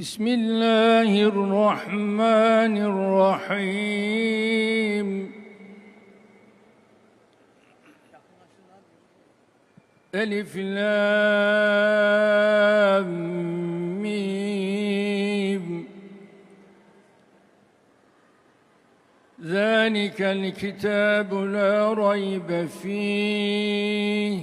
بسم الله الرحمن الرحيم. ألف لام ميم. ذلك الكتاب لا ريب فيه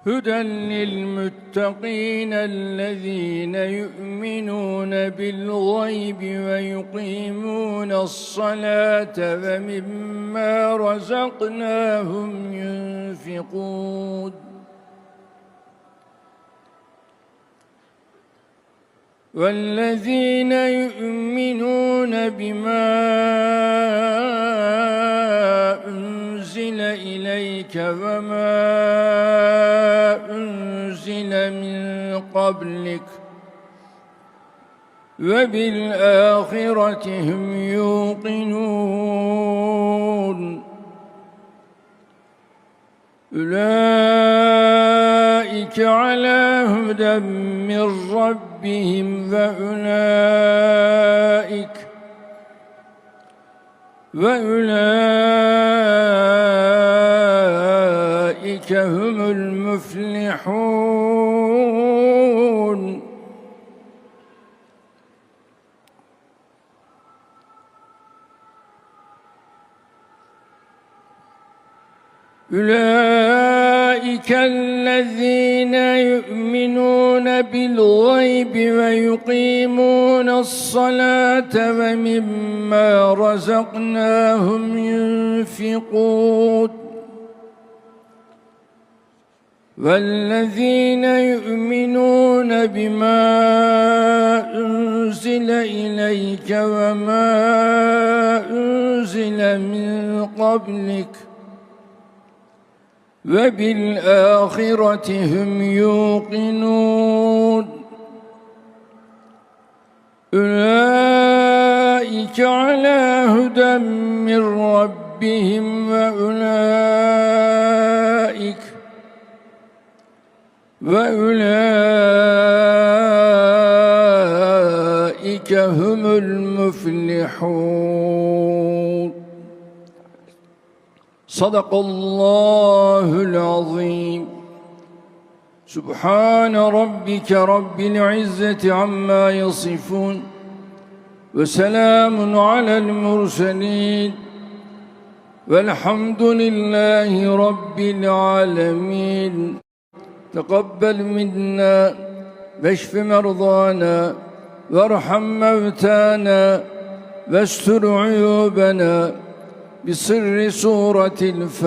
هدى للمتقين الذين يؤمنون بالغيب ويقيمون الصلاة ومما رزقناهم ينفقون والذين يؤمنون بما أنزل إليك وما أنزل من قبلك وبالآخرة هم يوقنون أولئك على هدى من ربهم وأولئك هم المفلحون. أولئك الذين يؤمنون بالغيب ويقيمون الصلاة ومما رزقناهم ينفقون والذين يؤمنون بما أنزل إليك وما أنزل من قبلك وبالآخرة هم يوقنون أولئك على هدى من ربهم وأولئك هم المفلحون. صدق الله العظيم. سبحان ربك رب العزة عما يصفون وسلام على المرسلين والحمد لله رب العالمين. تقبل منا واشف مرضانا وارحم موتانا واستر عيوبنا بسر سورة الفاتحة.